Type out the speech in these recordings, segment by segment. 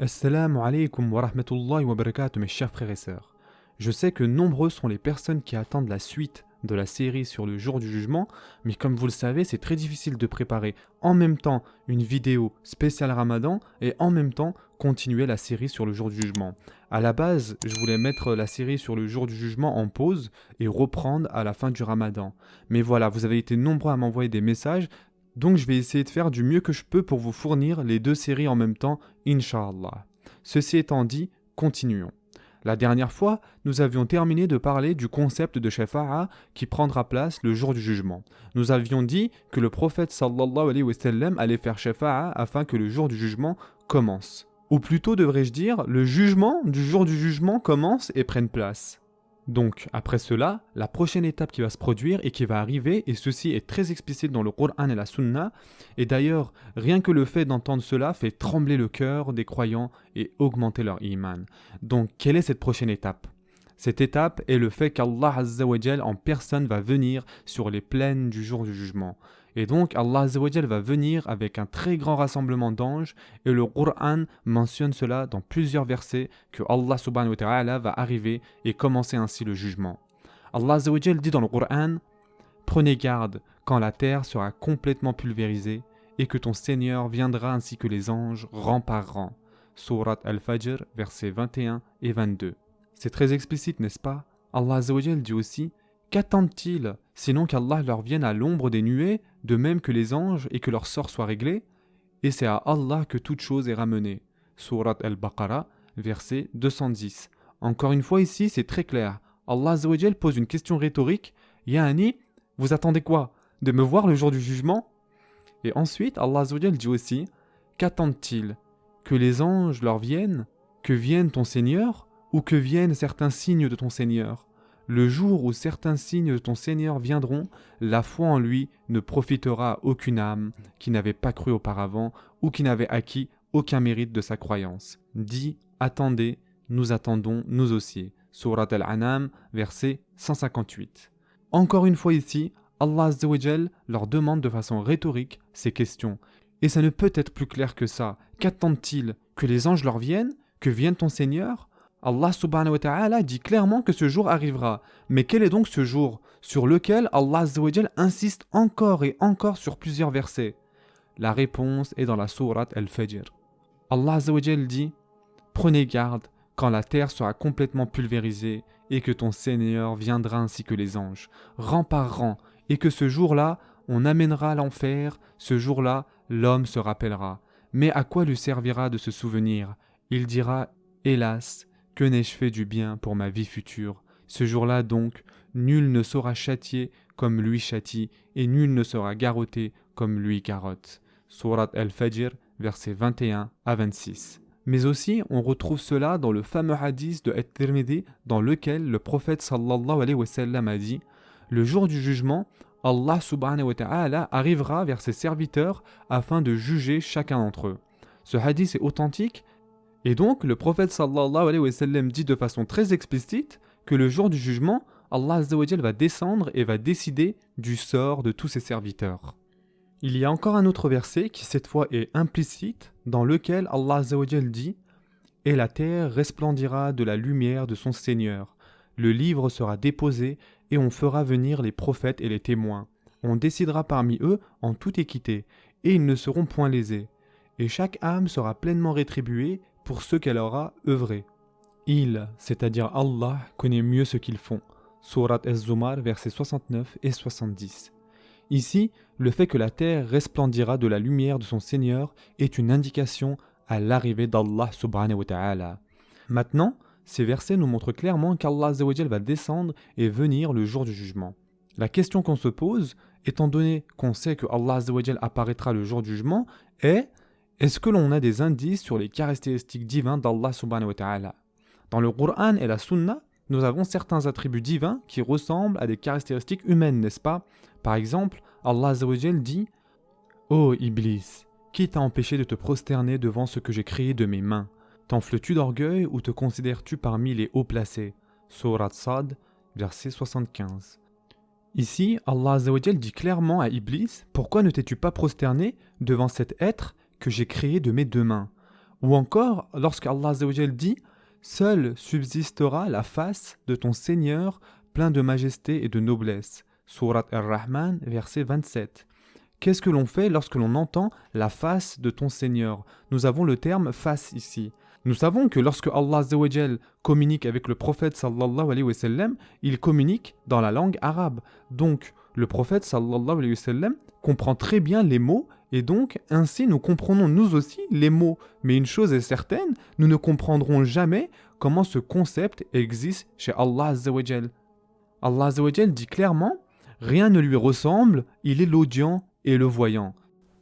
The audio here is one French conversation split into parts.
Assalamu alaikum wa rahmatullahi wa barakatuh, mes chers frères et sœurs. Je sais que nombreux sont les personnes qui attendent la suite de la série sur le jour du jugement, mais comme vous le savez, c'est très difficile de préparer en même temps une vidéo spéciale Ramadan et en même temps continuer la série sur le jour du jugement. À la base, je voulais mettre la série sur le jour du jugement en pause et reprendre à la fin du Ramadan. Mais voilà, vous avez été nombreux à m'envoyer des messages. Donc je vais essayer de faire du mieux que je peux pour vous fournir les deux séries en même temps, Inch'Allah. Ceci étant dit, continuons. La dernière fois, nous avions terminé de parler du concept de shafa'a qui prendra place le jour du jugement. Nous avions dit que le prophète sallallahu alayhi wa sallam allait faire shafa'a afin que le jour du jugement commence. Ou plutôt devrais-je dire, le jugement du jour du jugement commence et prenne place. Donc, après cela, la prochaine étape qui va se produire et qui va arriver, et ceci est très explicite dans le Coran et la Sunna, et d'ailleurs, rien que le fait d'entendre cela fait trembler le cœur des croyants et augmenter leur iman. Donc, quelle est cette prochaine étape ? Cette étape est le fait qu'Allah Azza wa Jal en personne va venir sur les plaines du jour du jugement. Et donc Allah Azza wa Jal va venir avec un très grand rassemblement d'anges et le Coran mentionne cela dans plusieurs versets que Allah subhanahu wa ta'ala va arriver et commencer ainsi le jugement. Allah Azza wa Jal dit dans le Coran: prenez garde quand la terre sera complètement pulvérisée et que ton Seigneur viendra ainsi que les anges rang par rang. Surat Al-Fajr, versets 21 et 22. C'est très explicite, n'est-ce pas? Allah Azza wa Jal dit aussi: qu'attendent-ils sinon qu'Allah leur vienne à l'ombre des nuées, de même que les anges, et que leur sort soit réglé? Et c'est à Allah que toute chose est ramenée. Surat Al-Baqarah, verset 210. Encore une fois ici, c'est très clair. Allah Azza wa Jal pose une question rhétorique. Ya'ani, vous attendez quoi? De me voir le jour du jugement? Et ensuite, Allah Azza wa Jal dit aussi: qu'attendent-ils? Que les anges leur viennent? Que vienne ton Seigneur? Ou que viennent certains signes de ton Seigneur? Le jour où certains signes de ton Seigneur viendront, la foi en lui ne profitera à aucune âme qui n'avait pas cru auparavant ou qui n'avait acquis aucun mérite de sa croyance. Dis, attendez, nous attendons, nous aussi. Surat Al-An'am, verset 158. Encore une fois ici, Allah Azza wa Jal leur demande de façon rhétorique ces questions. Et ça ne peut être plus clair que ça. Qu'attendent-ils? Que les anges leur viennent? Que vienne ton Seigneur? Allah subhanahu wa ta'ala dit clairement que ce jour arrivera. Mais quel est donc ce jour sur lequel Allah Azza wa Jal insiste encore et encore sur plusieurs versets? La réponse est dans la sourate Al-Fajr. Allah Azza wa Jal dit: prenez garde quand la terre sera complètement pulvérisée et que ton Seigneur viendra ainsi que les anges, rang par rang, et que ce jour-là, on amènera l'enfer, ce jour-là, l'homme se rappellera. Mais à quoi lui servira de se souvenir? Il dira: hélas, que n'ai-je fait du bien pour ma vie future? Ce jour-là donc, nul ne sera châtié comme lui châtie, et nul ne sera garrotté comme lui garrotte. Surat Al-Fajr, versets 21 à 26. Mais aussi, on retrouve cela dans le fameux hadith de At-Tirmidhi, dans lequel le prophète sallallahu alayhi wa sallam a dit: le jour du jugement, Allah subhanahu wa ta'ala arrivera vers ses serviteurs afin de juger chacun d'entre eux. Ce hadith est authentique. Et donc, le prophète sallallahu alayhi wa sallam dit de façon très explicite que le jour du jugement, Allah Azza wa Jal va descendre et va décider du sort de tous ses serviteurs. Il y a encore un autre verset qui cette fois est implicite, dans lequel Allah Azza wa Jal dit: et la terre resplendira de la lumière de son Seigneur. Le livre sera déposé et on fera venir les prophètes et les témoins. On décidera parmi eux en toute équité, et ils ne seront point lésés. Et chaque âme sera pleinement rétribuée pour ce qu'elle aura œuvré. Il, c'est-à-dire Allah, connaît mieux ce qu'ils font. Surat Az-Zumar, versets 69 et 70. Ici, le fait que la terre resplendira de la lumière de son Seigneur est une indication à l'arrivée d'Allah subhanahu wa ta'ala. Maintenant, ces versets nous montrent clairement qu'Allah Azza wa Jal va descendre et venir le jour du jugement. La question qu'on se pose, étant donné qu'on sait que Allah Azza wa Jal apparaîtra le jour du jugement, est: est-ce que l'on a des indices sur les caractéristiques divines d'Allah subhanahu wa ta'ala? Dans le Coran et la Sunna, nous avons certains attributs divins qui ressemblent à des caractéristiques humaines, n'est-ce pas? Par exemple, Allah Azza wa Jal dit: ô Iblis, qui t'a empêché de te prosterner devant ce que j'ai créé de mes mains? T'enfles-tu d'orgueil ou te considères-tu parmi les hauts placés? Surat Sad, verset 75. Ici, Allah Azza wa Jal dit clairement à Iblis: pourquoi ne t'es-tu pas prosterné devant cet être que j'ai créé de mes deux mains? Ou encore, lorsque Allah Azza wa Jal dit « Seule subsistera la face de ton Seigneur plein de majesté et de noblesse » Surat Ar-Rahman, verset 27. Qu'est-ce que l'on fait lorsque l'on entend la face de ton Seigneur? Nous avons le terme face ici. Nous savons que lorsque Allah Azza wa Jal communique avec le prophète sallallahu alayhi wa sallam, il communique dans la langue arabe. Donc, le prophète sallallahu alayhi wa sallam comprend très bien les mots et donc, ainsi, nous comprenons nous aussi les mots. Mais une chose est certaine, nous ne comprendrons jamais comment ce concept existe chez Allah Azza wa Jal. Allah Azza wa Jal dit clairement « Rien ne lui ressemble, il est l'audient et le voyant ».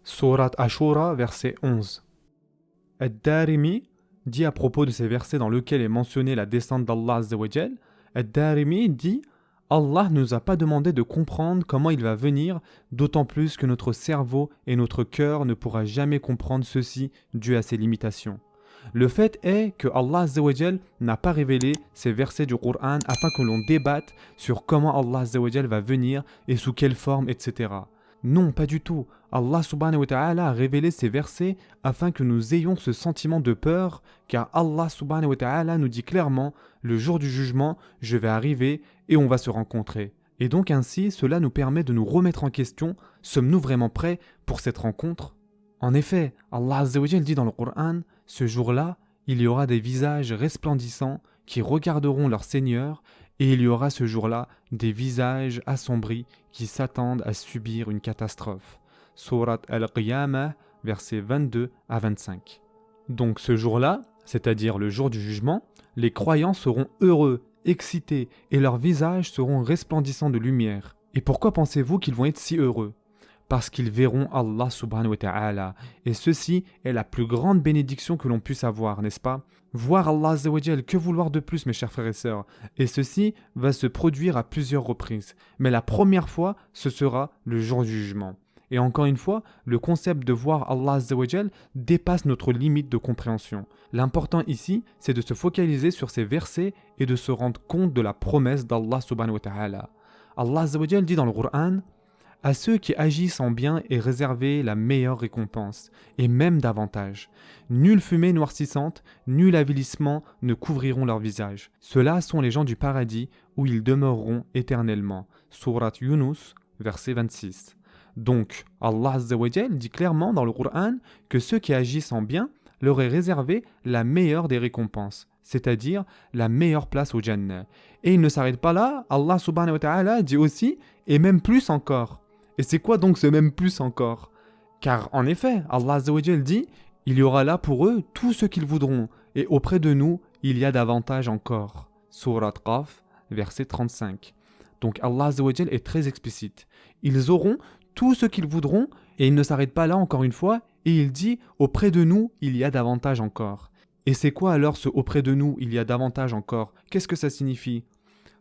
Surat Ashura, verset 11. Ad-Darimi dit à propos de ces versets dans lesquels est mentionnée la descente d'Allah Azza wa Jal, Ad-Darimi dit « Allah ne nous a pas demandé de comprendre comment il va venir, d'autant plus que notre cerveau et notre cœur ne pourra jamais comprendre ceci dû à ses limitations. » Le fait est que Allah Azza wa Jal n'a pas révélé ces versets du Coran afin que l'on débatte sur comment Allah Azza wa Jal va venir et sous quelle forme, etc. Non, pas du tout. Allah subhanahu wa ta'ala a révélé ces versets afin que nous ayons ce sentiment de peur, car Allah subhanahu wa ta'ala nous dit clairement « Le jour du jugement, je vais arriver et on va se rencontrer ». Et donc ainsi, cela nous permet de nous remettre en question, sommes-nous vraiment prêts pour cette rencontre? En effet, Allah Azza wa Jal dit dans le Coran « Ce jour-là, il y aura des visages resplendissants qui regarderont leur Seigneur, et il y aura ce jour-là des visages assombris qui s'attendent à subir une catastrophe. » Surat Al-Qiyamah, versets 22 à 25. Donc ce jour-là, c'est-à-dire le jour du jugement, les croyants seront heureux, excités, et leurs visages seront resplendissants de lumière. Et pourquoi pensez-vous qu'ils vont être si heureux? Parce qu'ils verront Allah subhanahu wa ta'ala. Et ceci est la plus grande bénédiction que l'on puisse avoir, n'est-ce pas? Voir Allah Azza wa Jal, que vouloir de plus, mes chers frères et sœurs? Et ceci va se produire à plusieurs reprises. Mais la première fois, ce sera le jour du jugement. Et encore une fois, le concept de voir Allah Azza wa Jal dépasse notre limite de compréhension. L'important ici, c'est de se focaliser sur ces versets et de se rendre compte de la promesse d'Allah subhanahu wa ta'ala. Allah Azza wa Jal dit dans le Coran « À ceux qui agissent en bien est réservée la meilleure récompense, et même davantage. Nulle fumée noircissante, nul avilissement ne couvriront leur visage. Ceux-là sont les gens du paradis où ils demeureront éternellement. » Surat Yunus, verset 26. Donc, Allah Azza wa Jal dit clairement dans le Coran que ceux qui agissent en bien leur est réservé la meilleure des récompenses, c'est-à-dire la meilleure place au Jannah. Et il ne s'arrête pas là, Allah subhanahu wa ta'ala dit aussi « et même plus encore ». Et c'est quoi donc ce même plus encore? Car en effet, Allah Azza wa Jal dit « Il y aura là pour eux tout ce qu'ils voudront, et auprès de nous, il y a davantage encore. » Surat Qaf, verset 35. Donc Allah Azza wa Jal est très explicite. Ils auront tout ce qu'ils voudront, et il ne s'arrête pas là encore une fois, et il dit « Auprès de nous, il y a davantage encore. » Et c'est quoi alors ce « auprès de nous, il y a davantage encore » Qu'est-ce que ça signifie?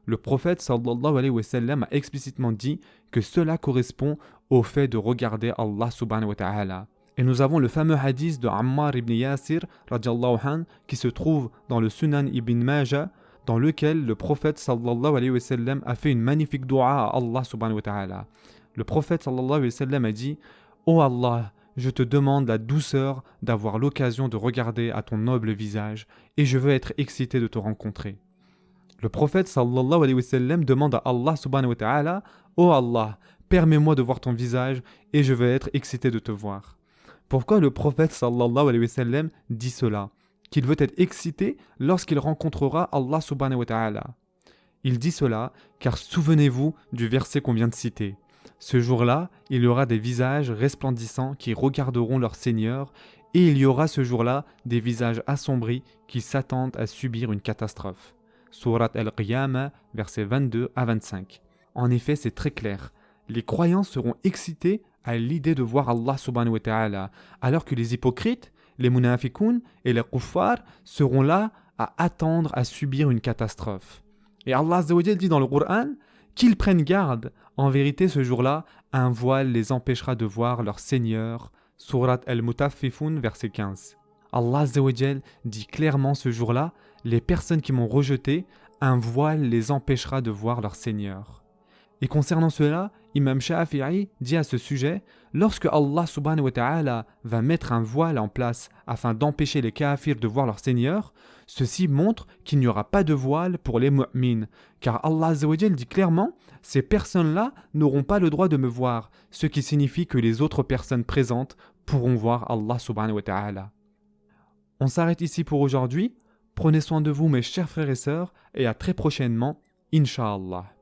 Le prophète sallallahu alayhi wa sallam a explicitement dit que cela correspond au fait de regarder Allah subhanahu wa ta'ala. Et nous avons le fameux hadith de Ammar ibn Yasir radiallahu anh, qui se trouve dans le Sunan ibn Majah, dans lequel le prophète sallallahu alayhi wa sallam a fait une magnifique dua à Allah subhanahu wa ta'ala. Le prophète sallallahu alayhi wa sallam a dit « Ô Allah, je te demande la douceur d'avoir l'occasion de regarder à ton noble visage et je veux être excité de te rencontrer. » Le prophète sallallahu alayhi wa sallam demande à Allah subhanahu wa ta'ala « Ô Allah, permets-moi de voir ton visage et je veux être excité de te voir. » Pourquoi le prophète sallallahu alayhi wa sallam dit cela? Qu'il veut être excité lorsqu'il rencontrera Allah subhanahu wa ta'ala. Il dit cela car souvenez-vous du verset qu'on vient de citer. Ce jour-là, il y aura des visages resplendissants qui regarderont leur Seigneur et il y aura ce jour-là des visages assombris qui s'attendent à subir une catastrophe. Surat Al-Qiyamah, versets 22 à 25. En effet, c'est très clair. Les croyants seront excités à l'idée de voir Allah subhanahu wa ta'ala, alors que les hypocrites, les munafiqoun et les kuffar seront là à attendre à subir une catastrophe. Et Allah Azza wa Jal dit dans le Coran qu'ils prennent garde. En vérité, ce jour-là, un voile les empêchera de voir leur Seigneur. Surat Al-Mutaffifun, verset 15. Allah Azza wa Jal dit clairement ce jour-là, les personnes qui m'ont rejeté, un voile les empêchera de voir leur Seigneur. Et concernant cela, Imam Shafi'i dit à ce sujet, lorsque Allah subhanahu wa ta'ala va mettre un voile en place afin d'empêcher les kafirs de voir leur Seigneur, ceci montre qu'il n'y aura pas de voile pour les mu'min, car Allah azza wa jal dit clairement, ces personnes-là n'auront pas le droit de me voir, ce qui signifie que les autres personnes présentes pourront voir Allah subhanahu wa ta'ala. On s'arrête ici pour aujourd'hui, prenez soin de vous mes chers frères et sœurs, et à très prochainement, Inch'Allah.